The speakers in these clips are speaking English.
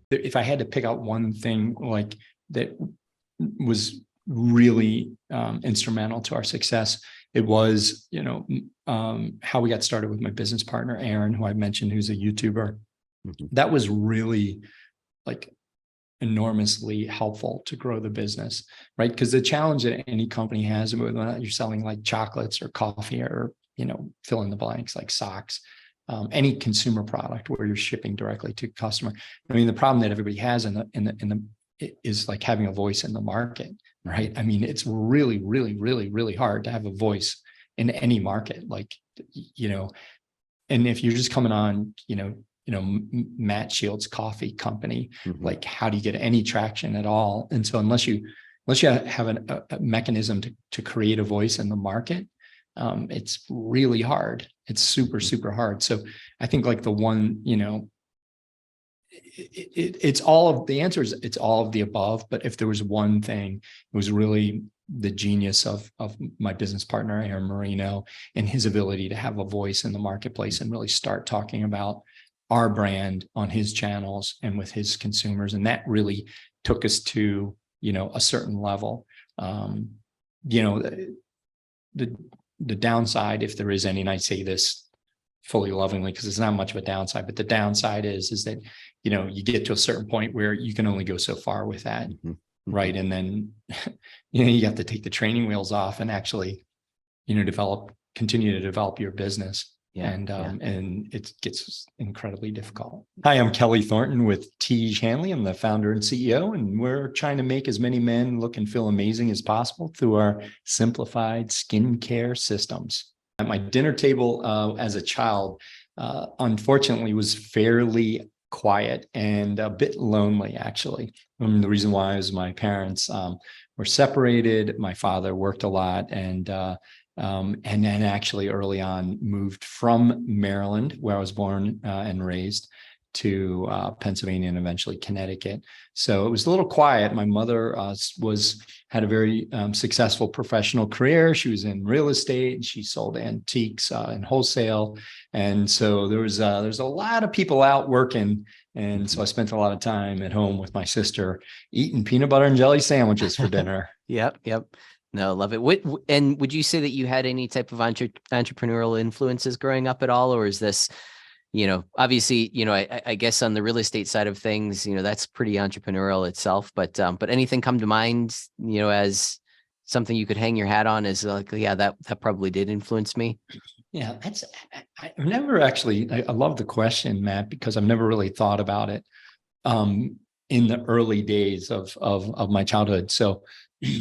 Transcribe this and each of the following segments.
if I had to pick out one thing like that was really instrumental to our success, it was, how we got started with my business partner, Aaron, who I mentioned, who's a YouTuber. That was really like enormously helpful to grow the business, right? Because the challenge that any company has, whether you're selling like chocolates or coffee or, fill in the blanks like socks, any consumer product where you're shipping directly to customer. I mean, the problem that everybody has is like having a voice in the market, right? I mean, it's really, really, really, really hard to have a voice in any market, like, and if you're just coming on, Matt Shields Coffee Company, like how do you get any traction at all? And so unless you have a mechanism to create a voice in the market, it's really hard. It's super, super hard. So I think like the one, it's all of the answers. It's all of the above. But if there was one thing, it was really the genius of my business partner, Aaron Marino, and his ability to have a voice in the marketplace and really start talking about our brand on his channels and with his consumers. And that really took us to, a certain level. The downside, if there is any, and I say this fully lovingly because it's not much of a downside, but the downside is that, you get to a certain point where you can only go so far with that. Right. And then, you have to take the training wheels off and actually, continue to develop your business. And it gets incredibly difficult. Hi, I'm Kelly Thornton with Tiege Hanley. I'm the founder and CEO, and we're trying to make as many men look and feel amazing as possible through our simplified skincare systems. At my dinner table as a child, unfortunately, was fairly quiet and a bit lonely, actually. The reason why is my parents were separated. My father worked a lot and then actually early on moved from Maryland, where I was born and raised, to Pennsylvania and eventually Connecticut. So it was a little quiet. My mother had a very successful professional career. She was in real estate. She sold antiques and wholesale. And so there was a lot of people out working. And so I spent a lot of time at home with my sister eating peanut butter and jelly sandwiches for dinner. Yep. No, love it. And would you say that you had any type of entrepreneurial influences growing up at all? Or is this, obviously, I guess on the real estate side of things, that's pretty entrepreneurial itself, but anything come to mind, as something you could hang your hat on as like, yeah, that probably did influence me? Yeah, I've never actually, I love the question, Matt, because I've never really thought about it in the early days of my childhood. So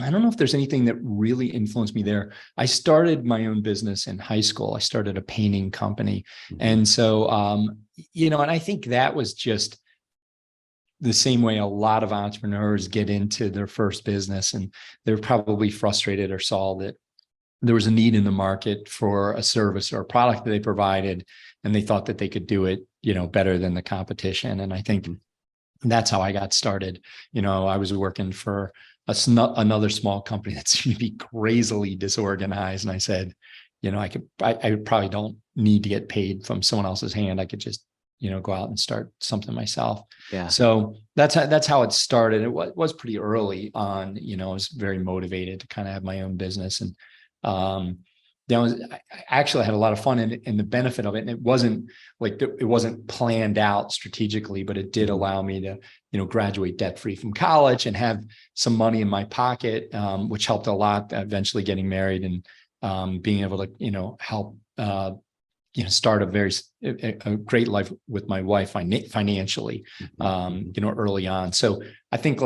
I don't know if there's anything that really influenced me there. I started my own business in high school. I started a painting company. And so, and I think that was just the same way a lot of entrepreneurs get into their first business, and they're probably frustrated or saw that there was a need in the market for a service or a product that they provided, and they thought that they could do it, better than the competition. And I think that's how I got started. I was working for another small company that seemed to be crazily disorganized. And I said, I probably don't need to get paid from someone else's hand. I could just, go out and start something myself. Yeah. So that's how it started. It was pretty early on, I was very motivated to kind of have my own business. And, I actually had a lot of fun in the benefit of it. And it wasn't planned out strategically, but it did allow me to, graduate debt-free from college and have some money in my pocket, which helped a lot, eventually getting married and being able to, help, start a great life with my wife financially, early on. So I think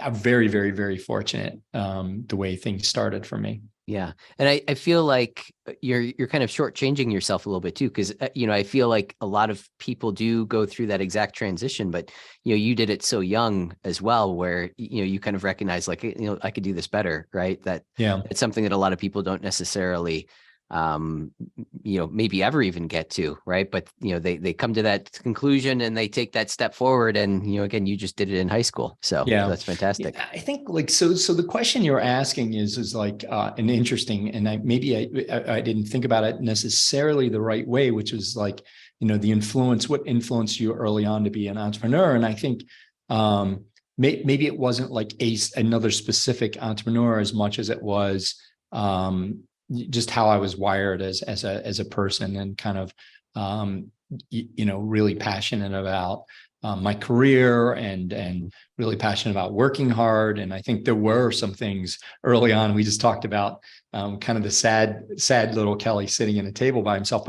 I'm very, very, very fortunate the way things started for me. Yeah. And I feel like you're kind of shortchanging yourself a little bit too, because, I feel like a lot of people do go through that exact transition, but, you did it so young as well, where, you kind of recognize like, I could do this better, right? It's something that a lot of people don't necessarily maybe ever even get to, right? But, they come to that conclusion and they take that step forward. And, again, you just did it in high school. So Yeah. that's fantastic. I think so the question you're asking is like an interesting, and I didn't think about it necessarily the right way, which is like, what influenced you early on to be an entrepreneur. And I think maybe it wasn't like another specific entrepreneur as much as it was just how I was wired as a person, and kind of really passionate about my career, and really passionate about working hard. And I think there were some things early on. We just talked about kind of the sad little Kelly sitting at a table by himself,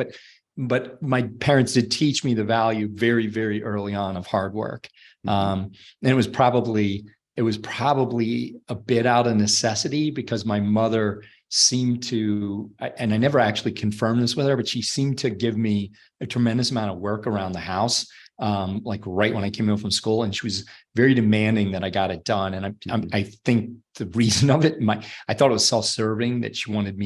but my parents did teach me the value very, very early on of hard work. And it was probably a bit out of necessity, because my mother seemed to, and I never actually confirmed this with her, but she seemed to give me a tremendous amount of work around the house, like right when I came home from school, and she was very demanding that I got it done. And I think the reason of it, I thought it was self-serving, that she wanted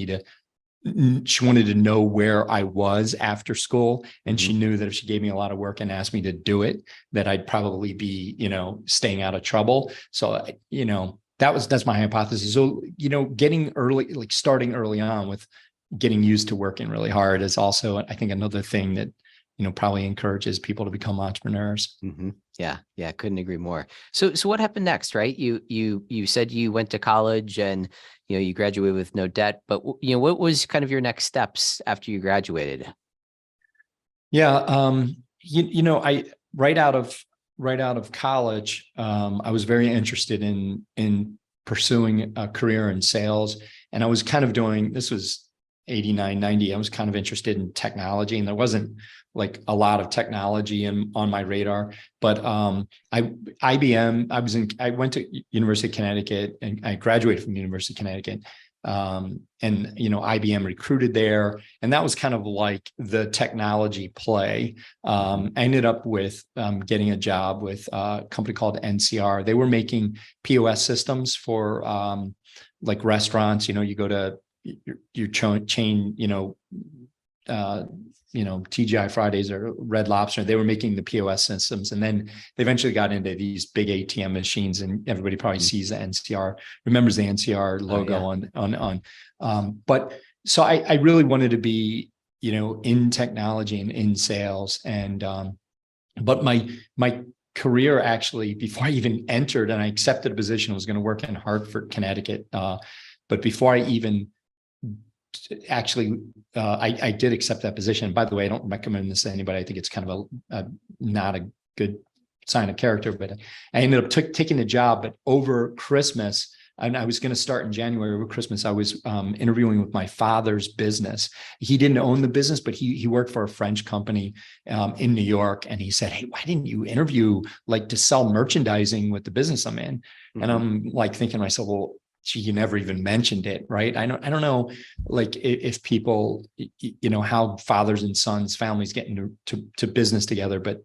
to know where I was after school. And she knew that if she gave me a lot of work and asked me to do it, that I'd probably be, staying out of trouble. So, that's my hypothesis. So, starting early on with getting used to working really hard is also, I think, another thing that, probably encourages people to become entrepreneurs. Yeah. Couldn't agree more. So what happened next, right? You said you went to college and, you graduated with no debt, but what was kind of your next steps after you graduated? Yeah. I, right out of college, I was very interested in pursuing a career in sales. And I was kind of this was 89, 90. I was kind of interested in technology, and there wasn't like a lot of technology on my radar. But IBM, I went to University of Connecticut, and I graduated from University of Connecticut. And IBM recruited there, and that was kind of like the technology play. I ended up with getting a job with a company called NCR. They were making POS systems for like restaurants. You go to your chain, TGI Fridays or Red Lobster. They were making the POS systems, and then they eventually got into these big ATM machines, and everybody probably sees the NCR, remembers the NCR logo on. But so I really wanted to be, in technology and in sales. And, but my career, actually, before I even entered and I accepted a position, I was going to work in Hartford, Connecticut. But before I even actually, I did accept that position. By the way, I don't recommend this to anybody. I think it's kind of not a good sign of character, but I ended up taking the job. But over Christmas, and I was going to start in January. Over Christmas, I was interviewing with my father's business. He didn't own the business, but he worked for a French company in New York. And he said, "Hey, why didn't you interview like to sell merchandising with the business I'm in?" And I'm like thinking to myself, well, gee, you never even mentioned it, right? I don't know, like if people, how fathers and sons, families get into business together. But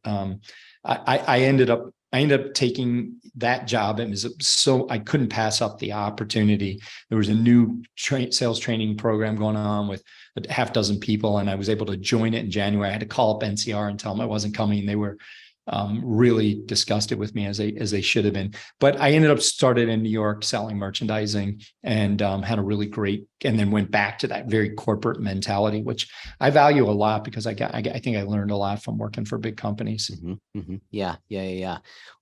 I ended up taking that job. It was so I couldn't pass up the opportunity. There was a new sales training program going on with a half dozen people, and I was able to join it in January. I had to call up NCR and tell them I wasn't coming. They were really disgusted with me, as they should have been. But I ended up started in New York selling merchandising, and had a really great, and then went back to that very corporate mentality, which I value a lot, because I think I learned a lot from working for big companies. Yeah.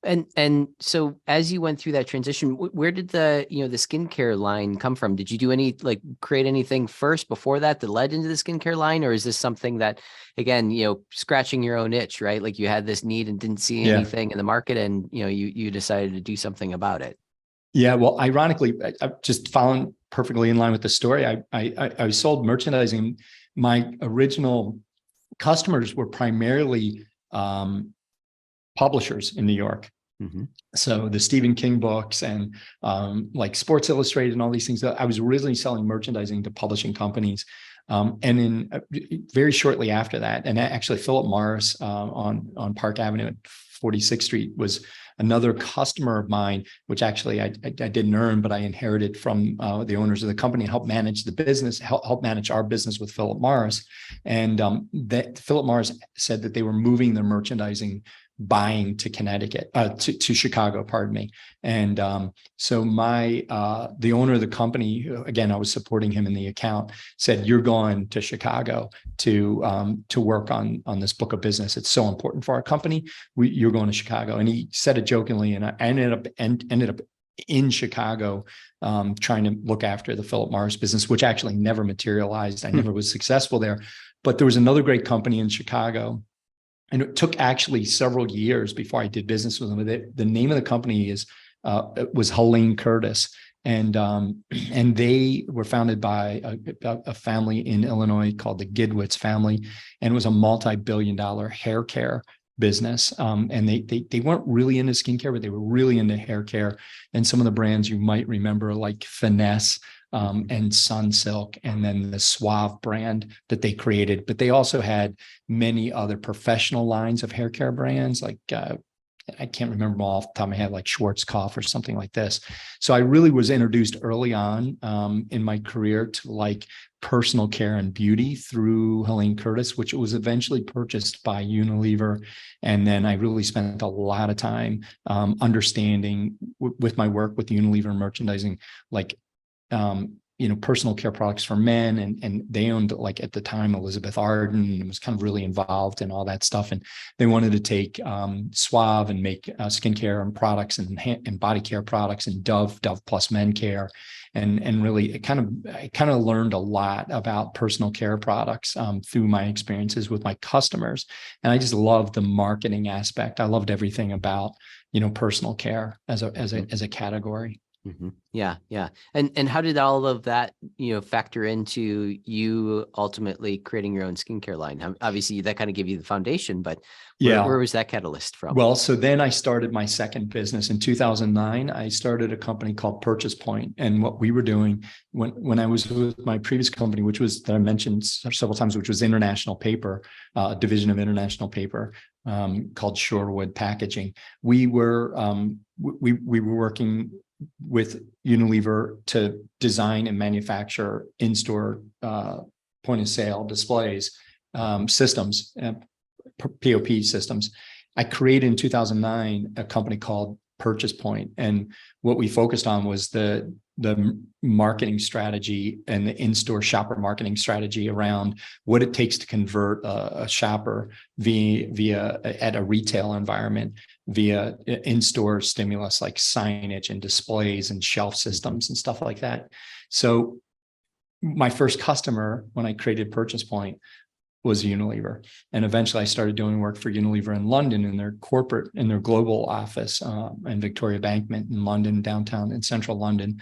And so as you went through that transition, where did the skincare line come from? Did you do create anything first before that led into the skincare line? Or is this something that, again, scratching your own itch, right? Like you had this need and didn't see anything in the market, and, you decided to do something about it. Yeah. Well, ironically, I just following perfectly in line with the story. I sold merchandising. My original customers were primarily publishers in New York. So the Stephen King books and like Sports Illustrated and all these things. I was originally selling merchandising to publishing companies. And then very shortly after that, and actually Philip Morris on Park Avenue at 46th Street was another customer of mine, which actually I didn't earn, but I inherited from the owners of the company and helped manage the business, help manage our business with Philip Morris. And that Philip Morris said that they were moving their merchandising buying to Connecticut, to Chicago, pardon me. And so the owner of the company, again, I was supporting him in the account, said, "You're going to Chicago to work on this book of business. It's so important for our company. You're going to Chicago." And he said it jokingly, and I ended up in Chicago, trying to look after the Philip Morris business, which actually never materialized. I never was successful there. But there was another great company in Chicago, and it took actually several years before I did business with them. The name of the company was Helene Curtis, and they were founded by a family in Illinois called the Gidwitz family, and it was a multi-billion-dollar hair care business. And they weren't really into skincare, but they were really into hair care. And some of the brands you might remember, like Finesse, and Sunsilk, and then the Suave brand that they created. But they also had many other professional lines of hair care brands, like I can't remember them all off the top of my head, like Schwarzkopf or something like this. So I really was introduced early on in my career to like personal care and beauty through Helene Curtis, which was eventually purchased by Unilever. And then I really spent a lot of time understanding with my work with Unilever merchandising, like personal care products for men, and they owned, like at the time, Elizabeth Arden, and was kind of really involved in all that stuff. And they wanted to take Suave and make skincare and products and body care products, and Dove Plus Men Care, and really I kind of learned a lot about personal care products through my experiences with my customers. And I just loved the marketing aspect. I loved everything about personal care as a category. Mm-hmm. Yeah. And how did all of that, factor into you ultimately creating your own skincare line? Obviously, that kind of gave you the foundation, but where was that catalyst from? Well, so then I started my second business in 2009. I started a company called Purchase Point, and what we were doing when I was with my previous company, which was, that I mentioned several times, which was International Paper, a division of International Paper, called Shorewood Packaging. We were working with Unilever to design and manufacture in-store point of sale displays, systems, POP systems. I created in 2009 a company called Purchase Point, and what we focused on was the marketing strategy and the in-store shopper marketing strategy around what it takes to convert a shopper via at a retail environment via in-store stimulus like signage and displays and shelf systems and stuff like that. So my first customer when I created Purchase Point was Unilever. And eventually I started doing work for Unilever in London in their global office in Victoria Bankment in London, downtown in central London.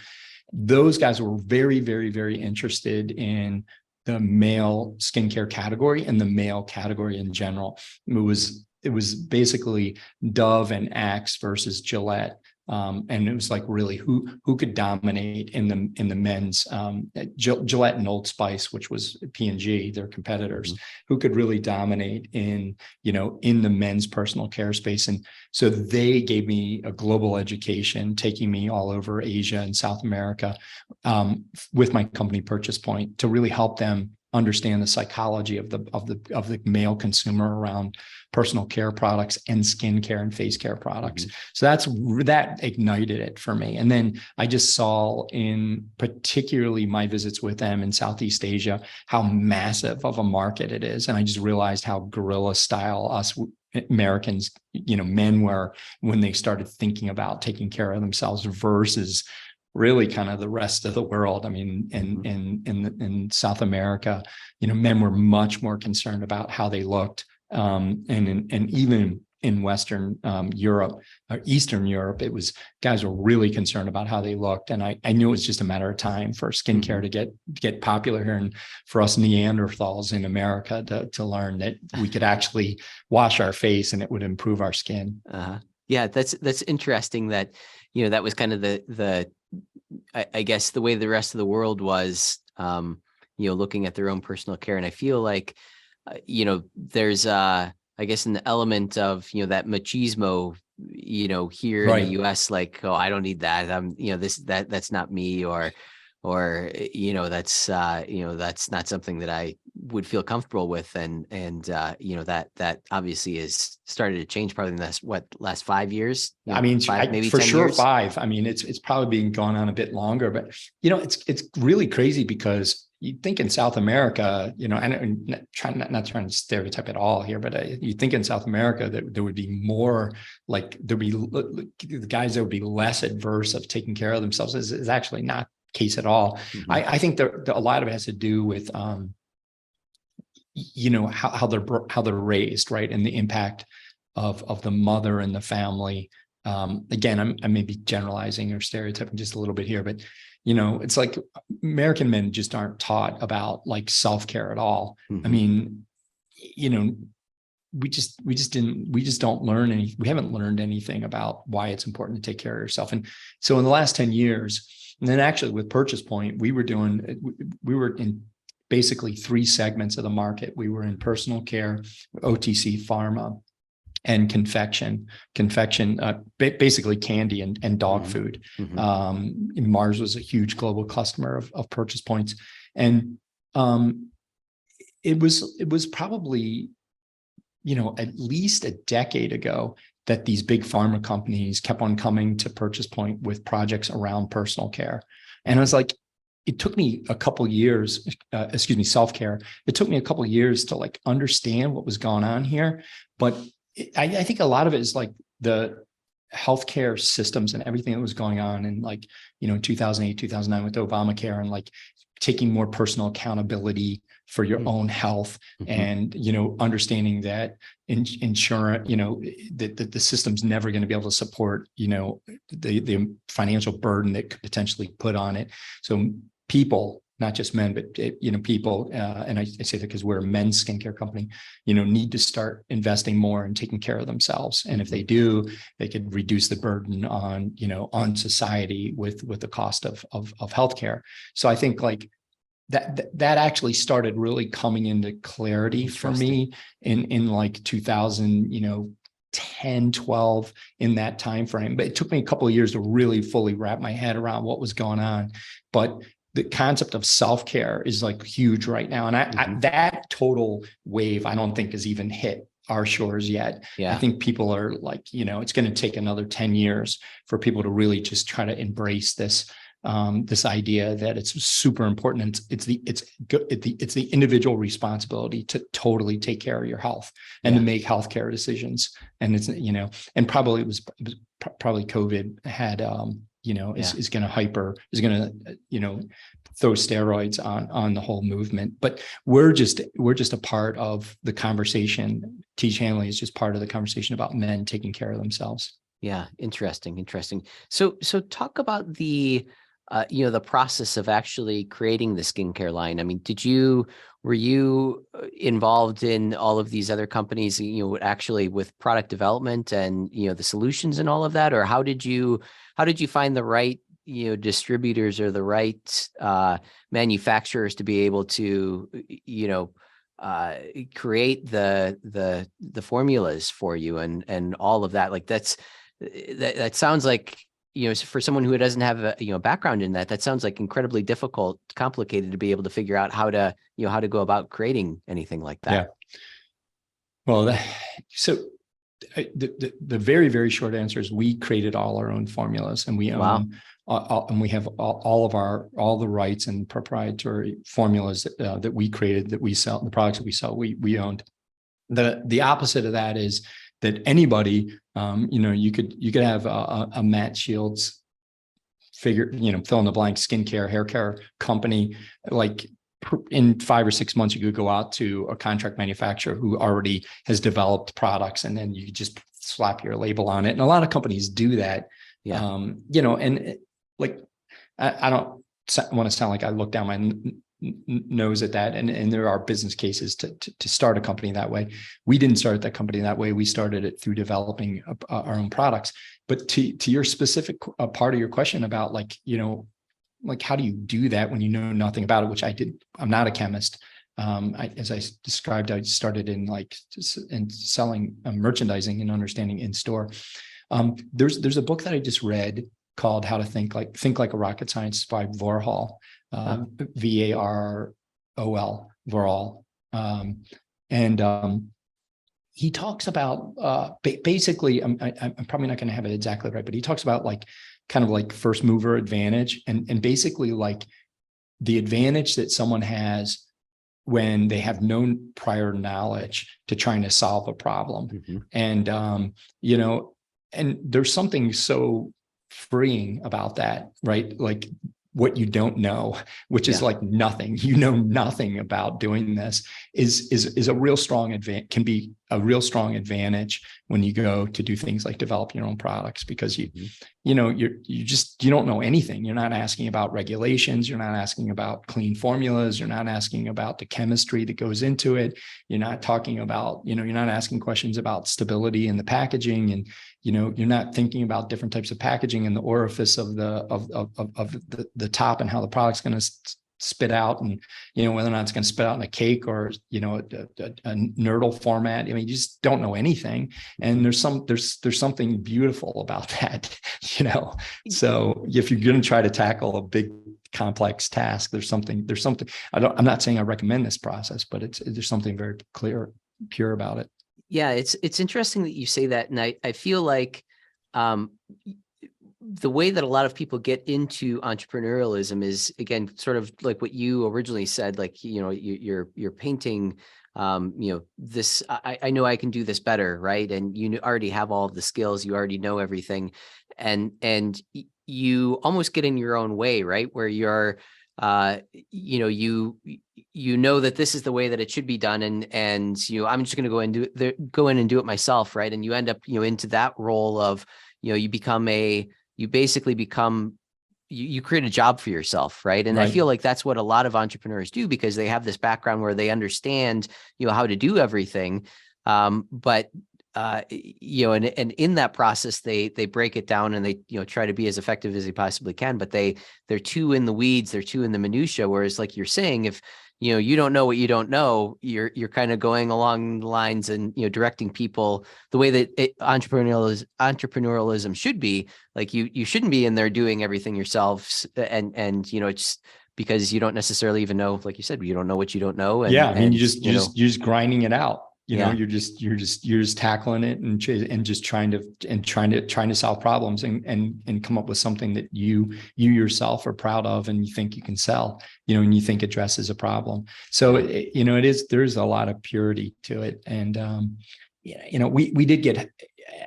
Those guys were very, very, very interested in the male skincare category and the male category in general. It was basically Dove and Axe versus Gillette. And it was like really who could dominate in the men's Gillette and Old Spice, which was P&G, their competitors, who could really dominate in the men's personal care space. And so they gave me a global education, taking me all over Asia and South America with my company Purchase Point to really help them understand the psychology of the male consumer around personal care products and skincare and face care products. So that ignited it for me. And then I just saw in particularly my visits with them in Southeast Asia, how massive of a market it is. And I just realized how guerrilla style us Americans, men were when they started thinking about taking care of themselves versus really kind of the rest of the world. I mean, in South America, men were much more concerned about how they looked. And even in Western Europe or Eastern Europe, guys were really concerned about how they looked. And I knew it was just a matter of time for skincare to get popular here, and for us Neanderthals in America to learn that we could actually wash our face and it would improve our skin. Yeah, that's interesting that, that was kind of the I guess the way the rest of the world was, looking at their own personal care. And I feel like, there's, I guess, an element of, that machismo, here in the Right. US, like, oh, I don't need that. That's not me, that's not something that I would feel comfortable with. That obviously is started to change probably in the last 5 years, I mean, maybe for 10 sure years. 5. I mean, it's probably been going on a bit longer, but it's really crazy because you think in South America, and not trying to stereotype at all here, but you think in South America that there would be more, like there'd be the guys that would be less adverse of taking care of themselves is actually not the case at all. Mhm. I think a lot of it has to do with how they're raised, right, and the impact of the mother and the family. Again, I may be generalizing or stereotyping just a little bit here, but it's like American men just aren't taught about like self-care at all. I Mhm. mean, we just don't learn we haven't learned anything about why it's important to take care of yourself. And so in the last 10 years, and then actually with Purchase Point, we were in basically 3 segments of the market. We were in personal care, OTC pharma, and confection, basically candy and dog Mhm. food. Mhm. Mars was a huge global customer of Purchase Points. And it was probably, at least a decade ago that these big pharma companies kept on coming to Purchase Point with projects around personal care. And I was like, it took me a couple years, self-care. It took me a couple years to like understand what was going on here. But I think a lot of it is like the healthcare systems and everything that was going on in 2008, 2009 with Obamacare, and like taking more personal accountability for your own health. Mhm. And understanding that insurance, that the system's never going to be able to support the financial burden that could potentially put on it. So people, not just men, but people, and I say that because we're a men's skincare company, need to start investing more and taking care of themselves. And if they do, they could reduce the burden on society with the cost of healthcare. So I think like that actually started really coming into clarity for me in like 2000, 10, 12, in that time frame. But it took me a couple of years to really fully wrap my head around what was going on. But the concept of self-care is like huge right now. And that total wave, I don't think has even hit our shores yet. Yeah. I think people are like, it's going to take another 10 years for people to really just try to embrace this idea that it's super important. And it's the individual responsibility to totally take care of your health and to make healthcare decisions. And it's, and probably it was probably COVID had, is going to throw steroids on the whole movement. But we're just a part of the conversation. Teach Hanley is just part of the conversation about men taking care of themselves. Yeah. Interesting. So talk about the process of actually creating the skincare line. I mean, were you involved in all of these other companies, actually with product development and, the solutions and all of that? Or how did you find the right, distributors or the right manufacturers to be able to, create the formulas for you and all of that? Like that sounds like, for someone who doesn't have a background in that sounds like incredibly difficult, complicated to be able to figure out how to go about creating anything like that. Yeah. Well, so the very, very short answer is we created all our own formulas, and we own, and we have all the rights and proprietary formulas that we created, that we sell, the products that we sell, we owned. The opposite of that is that anybody, you could have a Matt Shields fill in the blank skincare, hair care company. Like in 5 or 6 months, you could go out to a contract manufacturer who already has developed products, and then you just slap your label on it. And a lot of companies do that. Yeah. And like, I don't want to sound like I look down my nose at that, and there are business cases to start a company that way. We didn't start that company that way. We started it through developing our own products. But to your specific part of your question about like, like, how do you do that when you know nothing about it, which I did. I'm not a chemist. As I described, I started in selling merchandising and understanding in store. There's a book that I just read called How to Think Like a Rocket Scientist by Varhol, Varol, Varol. He talks about basically, I'm probably not going to have it exactly right, but he talks about like kind of like first mover advantage and basically like the advantage that someone has when they have no prior knowledge to trying to solve a problem. Mm-hmm. And, you know, and there's something so freeing about that, right? Like what you don't know, which is like nothing, you know, nothing about doing this is a real strong advantage, can be a real strong advantage when you go to do things like develop your own products, because you know, you don't know anything. You're not asking about regulations. You're not asking about clean formulas. You're not asking about the chemistry that goes into it. You're not talking about, you know, you're not asking questions about stability in the packaging, and, you know, you're not thinking about different types of packaging and the orifice of the top and how the product's going to spit out, and, you know, whether or not it's going to spit out in a cake or, you know, a nurdle format. I mean, you just don't know anything. And there's something beautiful about that, you know. So if you're going to try to tackle a big complex task, there's something, I'm not saying I recommend this process, but there's something very pure about it. Yeah, it's interesting that you say that. And I feel like the way that a lot of people get into entrepreneurialism is, again, sort of like what you originally said, like, you know, you're painting, you know, this, I know I can do this better, right? And you already have all of the skills, you already know everything. And you almost get in your own way, right? Where you're, you know, you know that this is the way that it should be done. And, you know, I'm just going to go in and do it myself. Right. And you end up, you know, into that role of, you know, you basically become, you create a job for yourself. Right. And I feel like that's what a lot of entrepreneurs do, because they have this background where they understand, you know, how to do everything. But you know, and in that process, they break it down and they, you know, try to be as effective as they possibly can, but they're too in the weeds, they're too in the minutia. Whereas, like you're saying, if, you know, you don't know what you don't know, you're kind of going along the lines and, you know, directing people the way that entrepreneurialism should be. Like you shouldn't be in there doing everything yourselves. And, you know, it's because you don't necessarily even know, like you said, you don't know what you don't know. And, I mean, you're know, just grinding it out. You know, you're just tackling it and just trying to solve problems and come up with something that you yourself are proud of and you think you can sell, you know, and you think addresses a problem. So, you know, there's a lot of purity to it. And, you know, we did get,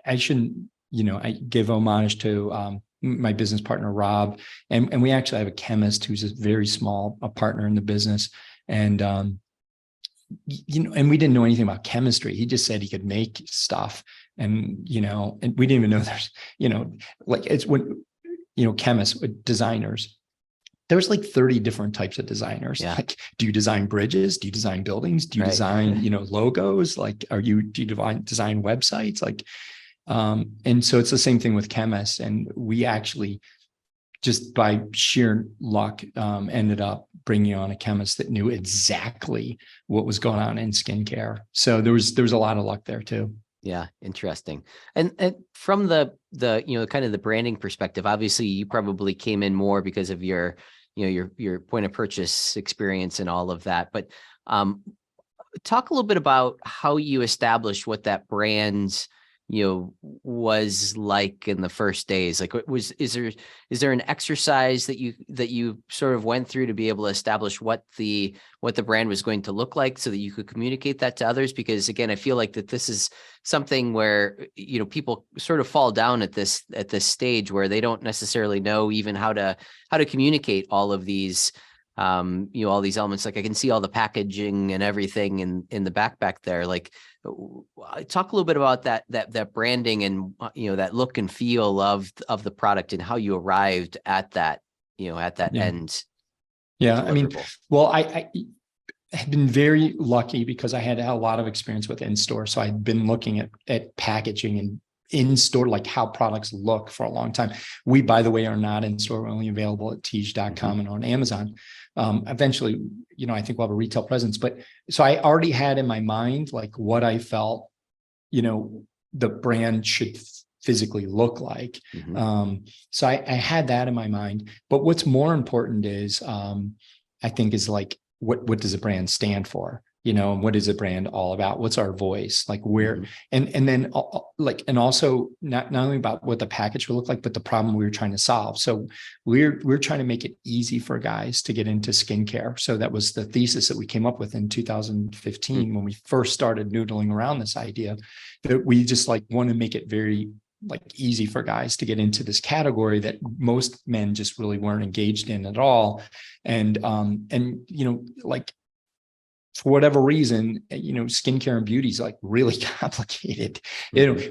I shouldn't, you know, I give homage to, my business partner, Rob, and we actually have a chemist who's a very small partner in the business. And, you know, and we didn't know anything about chemistry. He just said he could make stuff. And, you know, and we didn't even know there's, you know, like it's when, you know, chemists, designers, there's like 30 different types of designers. Like, do you design bridges? Do you design buildings? Do you design, you know, logos? Like, do you design websites? Like, and so it's the same thing with chemists. And we actually, just by sheer luck, ended up bringing on a chemist that knew exactly what was going on in skincare. So there was a lot of luck there too. Yeah, interesting. And from the you know, kind of the branding perspective, obviously you probably came in more because of your, you know, your point of purchase experience and all of that. But talk a little bit about how you established what that brand, you know, was like in the first days. Like, is there an exercise that you sort of went through to be able to establish what the brand was going to look like so that you could communicate that to others? Because again, I feel like that this is something where, you know, people sort of fall down at this stage where they don't necessarily know even how to communicate all of these, you know, all these elements. Like I can see all the packaging and everything in the backpack there. Like, talk a little bit about that branding and, you know, that look and feel of the product and how you arrived at that, you know, at that end. Yeah. I mean, well, I had been very lucky because I had a lot of experience with in-store. So I'd been looking at packaging and in store, like how products look for a long time. We, by the way, are not in store. We're only available at Teej.com and on Amazon. Eventually, I think we'll have a retail presence. But so I already had in my mind, like what I felt, the brand should physically look like. So I had that in my mind. But what's more important is, I think, is like, what does a brand stand for? And what is a brand all about? What's our voice? Like where, and then like, and also not only about what the package will look like, but the problem we were trying to solve. So we're trying to make it easy for guys to get into skincare. So that was the thesis that we came up with in 2015 when we first started noodling around this idea, that we just like want to make it very like easy for guys to get into this category that most men just really weren't engaged in at all. And like, for whatever reason, skincare and beauty is like really complicated.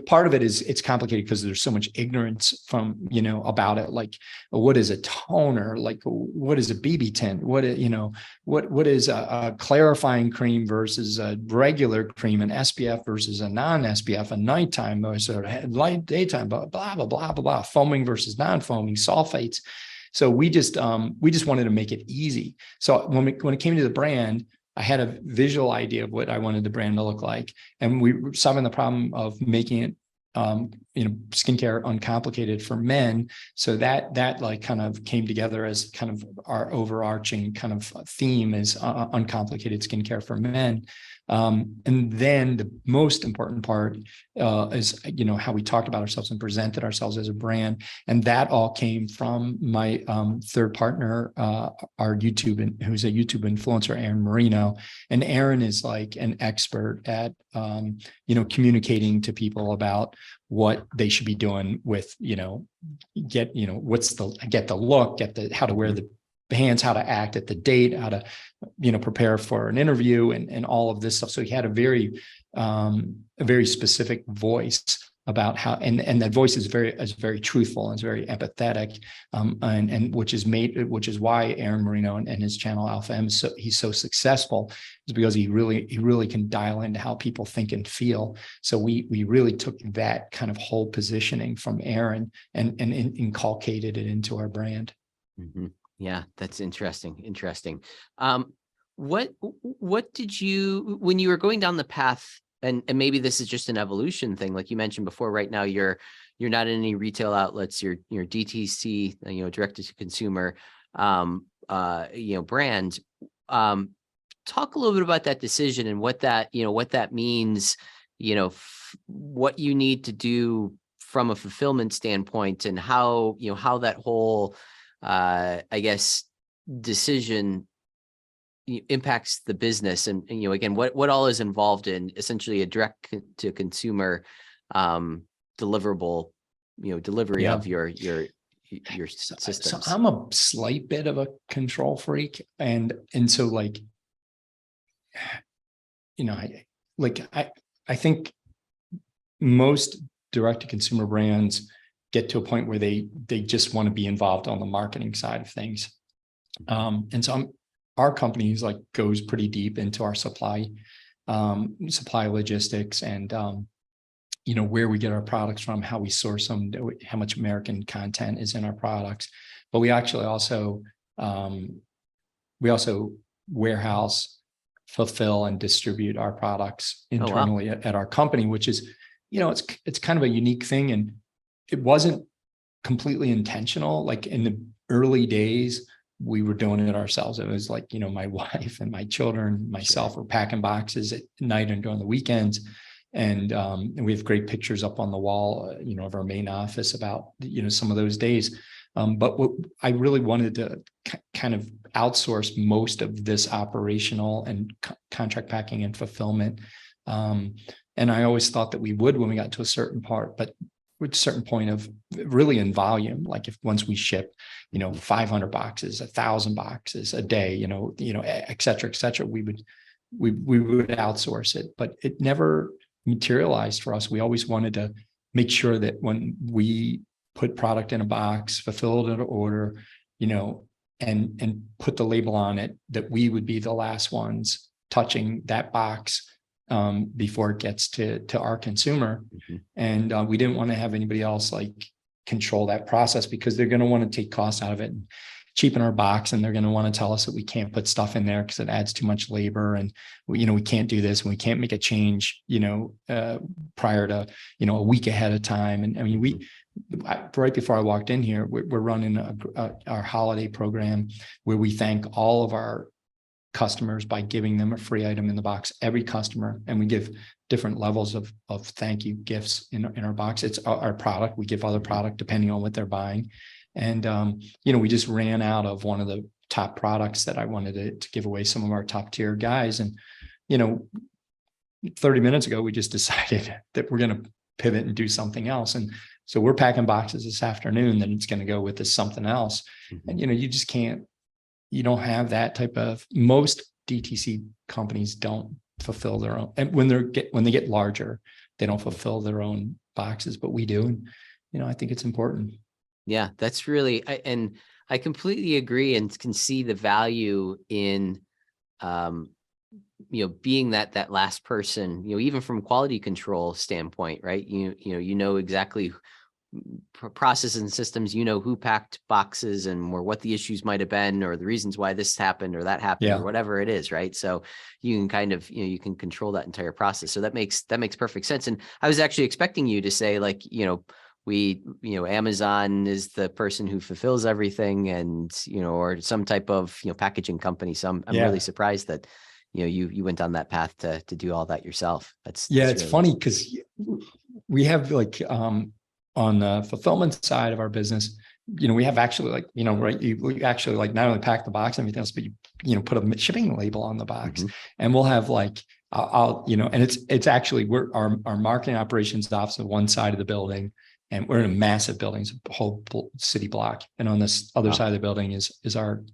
Part of it is it's complicated because there's so much ignorance from, about it. Like, what is a toner? Like, what is a BB tint? What is a clarifying cream versus a regular cream, an SPF versus a non-SPF, a nighttime versus a light daytime, blah, blah, blah, blah, blah, blah, foaming versus non-foaming, sulfates. So we just wanted to make it easy. So when it came to the brand, I had a visual idea of what I wanted the brand to look like. And we were solving the problem of making it, skincare uncomplicated for men. So that like kind of came together as kind of our overarching kind of theme is uncomplicated skincare for men. And then the most important part is, how we talked about ourselves and presented ourselves as a brand. And that all came from my third partner, our YouTube, who's a YouTube influencer, Aaron Marino. And Aaron is like an expert at, communicating to people about what they should be doing with, get the look, how to wear the bands, how to act at the date, how to, prepare for an interview and all of this stuff. So he had a very specific voice about how, and that voice is very truthful and is very empathetic. And which is why Aaron Marino and his channel Alpha M he's so successful, is because he really can dial into how people think and feel. So we really took that kind of whole positioning from Aaron and inculcated it into our brand. Yeah, that's interesting. What did you, when you were going down the path, and maybe this is just an evolution thing, like you mentioned before, right now you're not in any retail outlets, you're DTC, direct to consumer, brand. Talk a little bit about that decision and what that means, what you need to do from a fulfillment standpoint, and how that whole, decision impacts the business, and again, what all is involved in essentially a direct to consumer deliverable, delivery of your systems. So I'm a slight bit of a control freak, and so like, I think most direct to consumer brands get to a point where they just want to be involved on the marketing side of things. And so our company is like goes pretty deep into our supply logistics and, where we get our products from, how we source them, how much American content is in our products. But we actually also warehouse, fulfill, and distribute our products internally at our company, which is, it's kind of a unique thing. And it wasn't completely intentional. Like in the early days, we were doing it ourselves. It was like, my wife and my children, myself were packing boxes at night and during the weekends. And we have great pictures up on the wall, of our main office about, some of those days. But what I really wanted to kind of outsource most of this operational and contract packing and fulfillment. And I always thought that we would when we got to a certain part, but with a certain point of really in volume, like if once we ship, 500 boxes, 1,000 boxes a day, et cetera, we would outsource it, but it never materialized for us. We always wanted to make sure that when we put product in a box, fulfilled an order, and put the label on it, that we would be the last ones touching that box before it gets to our consumer. Mhm. And we didn't want to have anybody else like control that process, because they're going to want to take costs out of it and cheapen our box. And they're going to want to tell us that we can't put stuff in there because it adds too much labor. And, we can't do this and we can't make a change, prior to, a week ahead of time. And I mean, right before I walked in here, we're running our holiday program where we thank all of our customers by giving them a free item in the box, every customer. And we give different levels of thank you gifts in our box. It's our product. We give other product depending on what they're buying. And, we just ran out of one of the top products that I wanted to give away, some of our top tier guys. And, 30 minutes ago, we just decided that we're going to pivot and do something else. And so we're packing boxes this afternoon, then it's going to go with this something else. Mhm. And, you just can't, you don't have that type of, most DTC companies don't fulfill their own. And when they get larger, they don't fulfill their own boxes, but we do. And, I think it's important. Yeah, that's really, and I completely agree and can see the value in, being that last person, even from quality control standpoint, right? You know exactly processes and systems, who packed boxes and or what the issues might have been, or the reasons why this happened or that happened, Yeah. or whatever it is, right? So you can kind of, you can control that entire process. So that makes perfect sense. And I was actually expecting you to say like, Amazon is the person who fulfills everything, and, or some type of, packaging company. So I'm Yeah. really surprised that, you went down that path to do all that yourself. That's It's really funny because we have like, on the fulfillment side of our business, we have actually like, right, we actually like not only pack the box and everything else, but you put a shipping label on the box. Mhm. And we'll have like, and it's actually, our marketing operations office on one side of the building, and we're in a massive building, it's a whole city block. And on this other Wow. side of the building is our,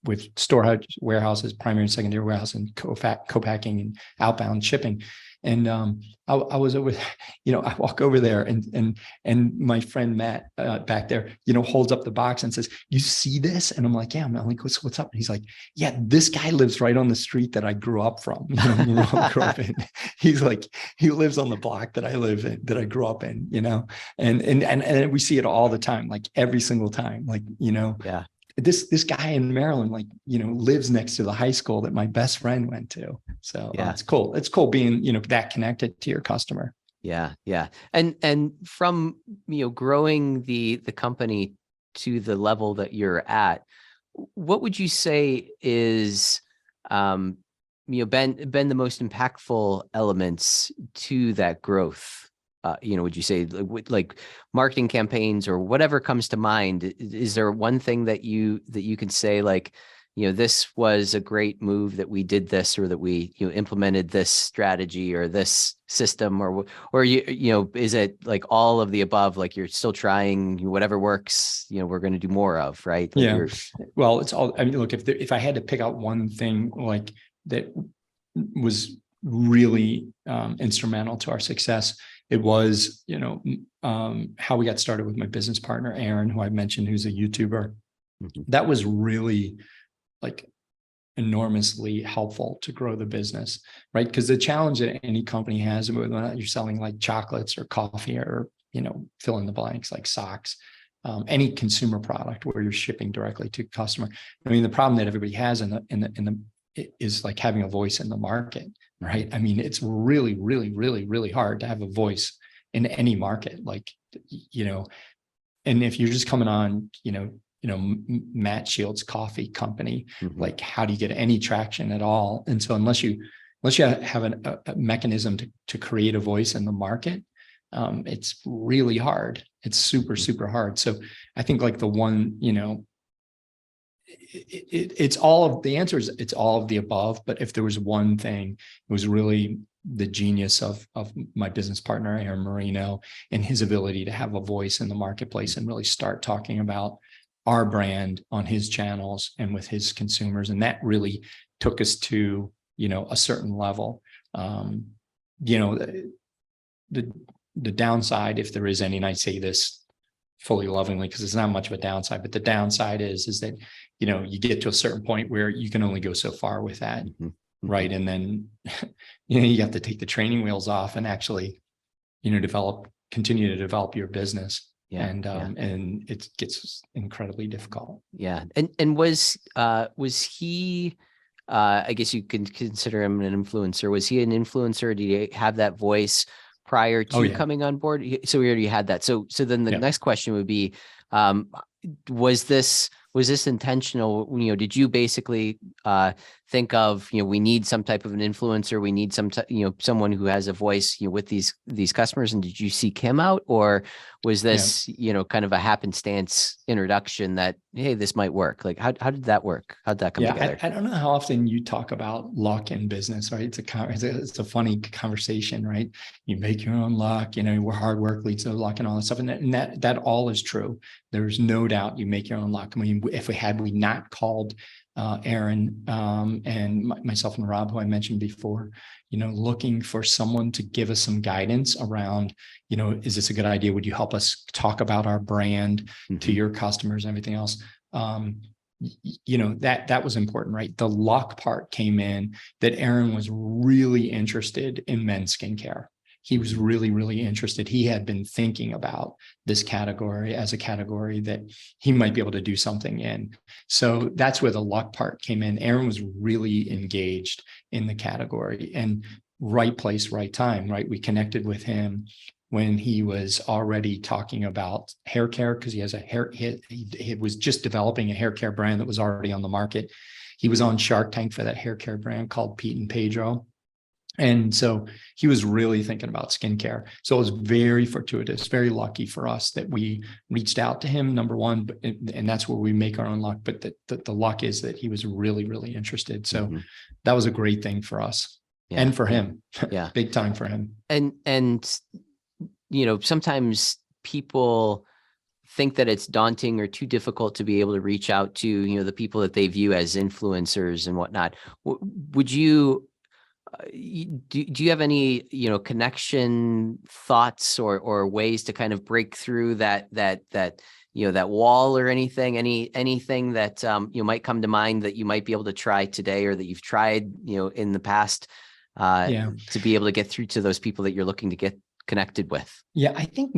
with storage warehouses, primary and secondary warehouse, and co-packing and outbound shipping. And I was over, I walk over there and my friend Matt back there, holds up the box and says, "You see this?" And I'm like, "Yeah." I'm like, what's up?" And he's like, "Yeah, this guy lives right on the street that I grew up from. Grew up in." He's like, he lives on the block that I live in, that I grew up in. And we see it all the time, like every single time, like Yeah. This guy in Maryland, like, lives next to the high school that my best friend went to. So Yeah. it's cool. It's cool being, that connected to your customer. Yeah. Yeah. And from, growing the company to the level that you're at, what would you say is, been the most impactful elements to that growth? Would you say like marketing campaigns or whatever comes to mind? Is there one thing that you can say like, this was a great move that we did this, or that we, implemented this strategy or this system, or is it like all of the above? Like you're still trying whatever works, we're going to do more of, right? Like Yeah. Well, it's all, I mean, look, if I had to pick out one thing like that was really instrumental to our success, it was, how we got started with my business partner, Aaron, who I mentioned, who's a YouTuber. Mhm. That was really like enormously helpful to grow the business, right? Because the challenge that any company has, whether or not you're selling like chocolates or coffee or, fill in the blanks, like socks, any consumer product where you're shipping directly to customer. I mean, the problem that everybody has is like having a voice in the market, right? I mean, it's really, really, really, really hard to have a voice in any market, like, and if you're just coming on, Matt Shields Coffee Company, Mhm. like how do you get any traction at all? And so unless you have a mechanism to create a voice in the market, it's really hard. It's super, super hard. So I think like the one, it's all of the answers. It's all of the above. But if there was one thing, it was really the genius of my business partner, Aaron Marino, and his ability to have a voice in the marketplace and really start talking about our brand on his channels and with his consumers. And that really took us to, a certain level. The downside, if there is any, and I say this fully lovingly because it's not much of a downside, but the downside is that, you get to a certain point where you can only go so far with that. Mhm. right? And then, you have to take the training wheels off and actually, continue to develop your business. Yeah. And it gets incredibly difficult. Yeah. And was he, I guess you can consider him an influencer. Was he an influencer? Did he have that voice prior to Yeah. coming on board? So we already had that. So then the Yeah. next question would be, was this intentional? Did you basically think of, we need some type of an influencer, we need someone who has a voice, with these customers, and did you seek him out, or was this, kind of a happenstance introduction that, hey, this might work? Like, how did that work? How'd that come together? I don't know how often you talk about luck in business, right? It's a funny conversation, right? You make your own luck, hard work leads to luck and all that stuff. And that all is true. There's no doubt you make your own luck. I mean, if we not called Aaron and myself and Rob, who I mentioned before, looking for someone to give us some guidance around, is this a good idea? Would you help us talk about our brand to your customers and everything else? That was important, right? The luck part came in that Aaron was really interested in men's skincare. He was really, really interested. He had been thinking about this category as a category that he might be able to do something in. So that's where the luck part came in. Aaron was really engaged in the category, and right place, right time, right? We connected with him when he was already talking about hair care, because he has he was just developing a hair care brand that was already on the market. He was on Shark Tank for that hair care brand called Pete and Pedro. And so he was really thinking about skincare. So it was very fortuitous, very lucky for us that we reached out to him, number one, and that's where we make our own luck. But the luck is that he was really, really interested. So that was a great thing for us and for him. Yeah. Big time for him. And sometimes people think that it's daunting or too difficult to be able to reach out to, the people that they view as influencers and whatnot. Would you, do you have any, connection thoughts or ways to kind of break through that wall or anything that, might come to mind that you might be able to try today, or that you've tried, in the past, to be able to get through to those people that you're looking to get connected with? Yeah, I think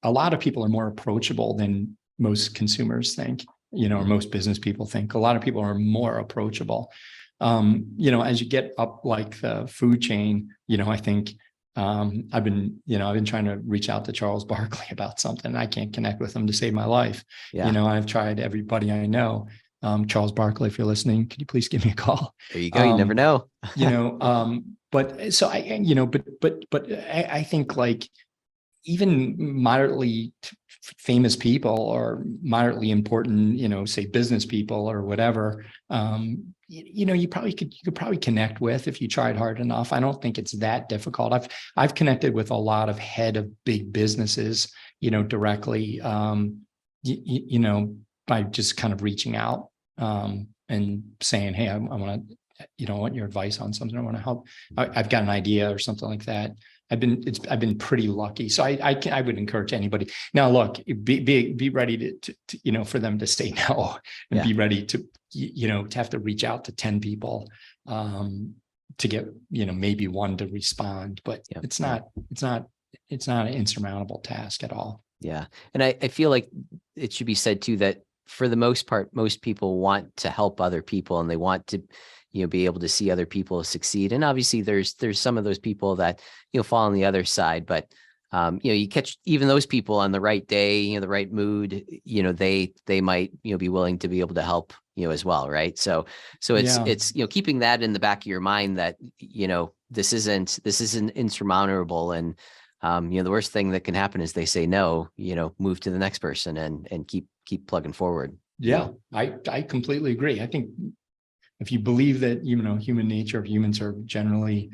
a lot of people are more approachable than most consumers think, or most business people think. A lot of people are more approachable. As you get up like the food chain, I think I've been trying to reach out to Charles Barkley about something. I can't connect with him to save my life. Yeah. I've tried everybody I know. Charles Barkley, if you're listening, could you please give me a call? There you go. You never know. But so I think like even moderately famous people or moderately important, say business people or whatever, you could probably connect with if you tried hard enough. I don't think it's that difficult. I've connected with a lot of head of big businesses, directly, by just kind of reaching out and saying, hey, I want to, I want your advice on something. I want to help. I've got an idea or something like that. I've been pretty lucky. So I would encourage anybody. Now, look, be ready to for them to say no, and be ready to, to have to reach out to 10 people to get, maybe one to respond, but it's not an insurmountable task at all. Yeah. And I feel like it should be said too, that for the most part, most people want to help other people, and they want to, be able to see other people succeed. And obviously there's some of those people that, fall on the other side, but, you catch even those people on the right day, the right mood, they might, be willing to be able to help, as well. Right. So it's, keeping that in the back of your mind that, this isn't insurmountable. And, the worst thing that can happen is they say no, move to the next person and keep plugging forward. Yeah, I completely agree. I think if you believe that, human nature of humans are generally,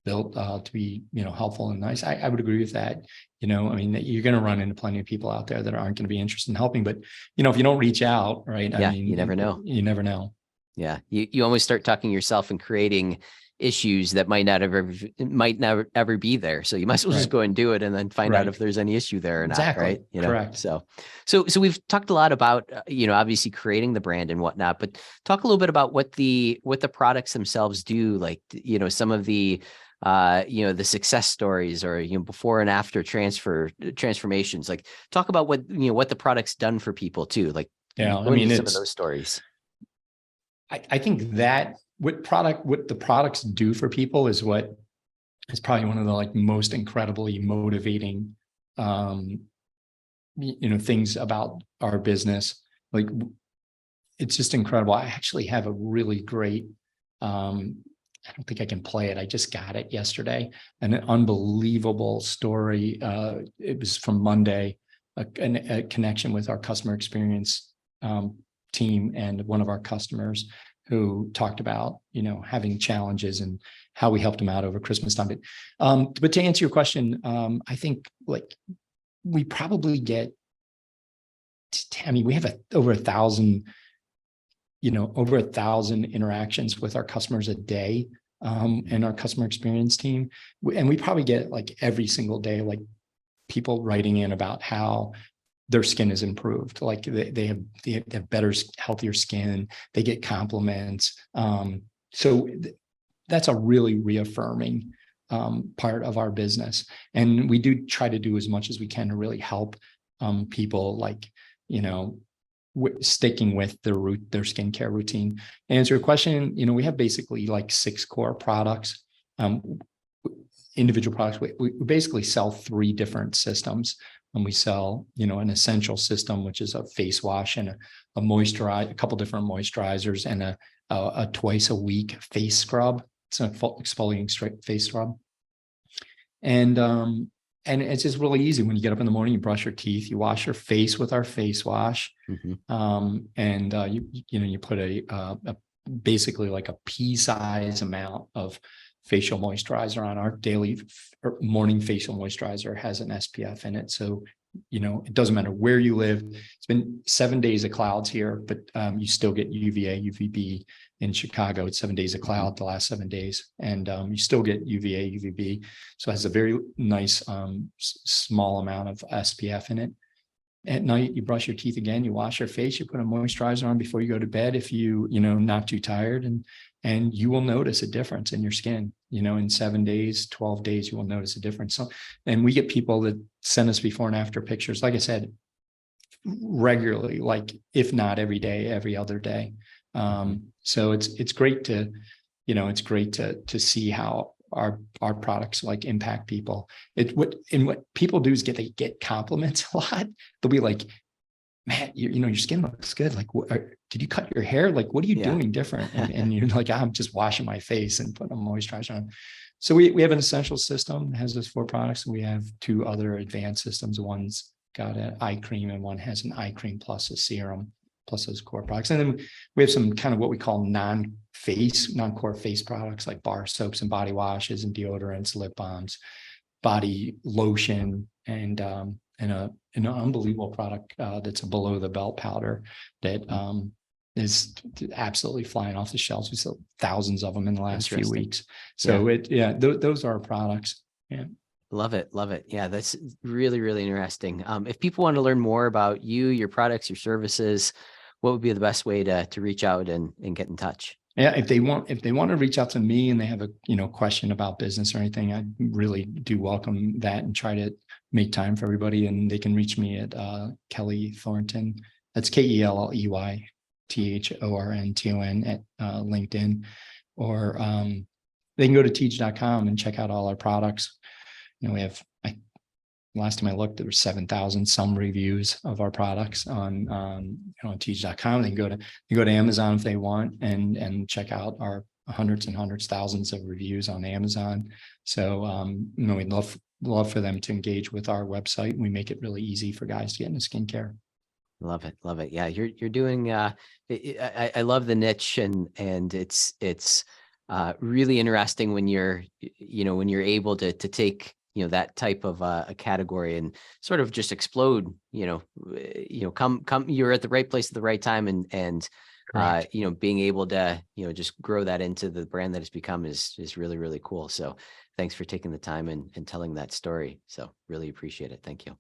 built to be, helpful and nice, I would agree with that. You're going to run into plenty of people out there that aren't going to be interested in helping, but, if you don't reach out, right? Yeah, you never know. You never know. Yeah. You almost start talking yourself and creating, issues that might never ever be there. So you might as well just Right. go and do it and then find out Right. if there's any issue there or not, Exactly. right? Correct. So we've talked a lot about obviously creating the brand and whatnot, but talk a little bit about what the products themselves do, like some of the the success stories or before and after transformations. Like talk about what the product's done for people too. Like Yeah. go into some of those stories. I think that what the products do for people is what is probably one of the like most incredibly motivating things about our business. Like it's just incredible. I actually have a really great I don't think I can play it. I just got it yesterday. An unbelievable story. It was from Monday, a connection with our customer experience team and one of our customers who talked about, having challenges and how we helped them out over Christmas time. But to answer your question, I think like we probably get, we have over 1,000 interactions with our customers a day, and our customer experience team. And we probably get like every single day, like people writing in about how their skin is improved. Like they have better, healthier skin. They get compliments. So that's a really reaffirming part of our business. And we do try to do as much as we can to really help people, like, sticking with their skincare routine. And answer your question, we have basically like 6 core products, individual products. We basically sell 3 different systems. And we sell, an essential system, which is a face wash and a moisturizer, a couple different moisturizers, and a twice a week face scrub. It's an exfoliating face scrub. And it's just really easy. When you get up in the morning, you brush your teeth, you wash your face with our face wash. And you put a basically like a pea-size amount of facial moisturizer on. Our daily or morning facial moisturizer has an SPF in it. So, it doesn't matter where you live. It's been 7 days of clouds here, but you still get UVA, UVB. In Chicago, it's 7 days of cloud the last 7 days. And you still get UVA, UVB. So it has a very nice small amount of SPF in it. At night, you brush your teeth again, you wash your face, you put a moisturizer on before you go to bed if not too tired, and you will notice a difference in your skin. In 7 days, 12 days, you will notice a difference. So, and we get people that send us before and after pictures, like I said, regularly, like if not every day, every other day. So it's great to, to see how our products like impact people. What people do is they get compliments a lot. They'll be like, "Man, your skin looks good. Like, did you cut your hair? Like, what are you doing different?" And you're like, "I'm just washing my face and putting a moisturizer on." So we have an essential system that has those 4 products. We have 2 other advanced systems. One's got an eye cream and one has an eye cream plus a serum, plus those core products. And then we have some kind of what we call non-core face products, like bar soaps and body washes and deodorants, lip balms, body lotion, and an unbelievable product that's a below the belt powder that is absolutely flying off the shelves. We sold thousands of them in the last few weeks. So those are our products. Yeah. Love it. Love it. Yeah, that's really, really interesting. If people want to learn more about you, your products, your services, what would be the best way to reach out and get in touch? Yeah, if they want to reach out to me and they have a question about business or anything, I really do welcome that and try to make time for everybody. And they can reach me at Kelly Thornton. That's KELLEYTHORNTON at LinkedIn, or they can go to teej.com and check out all our products. We have, last time I looked, there were 7,000 some reviews of our products on teej.com. They can go to Amazon if they want and check out our hundreds and hundreds, thousands of reviews on Amazon. So, we'd love for them to engage with our website. We make it really easy for guys to get into skincare. Love it. Love it. Yeah. You're doing, I love the niche, and it's really interesting when you're able to take, that type of a category and sort of just explode, you're at the right place at the right time and Correct. being able to, just grow that into the brand that it's become is really, really cool. So thanks for taking the time and telling that story. So really appreciate it. Thank you.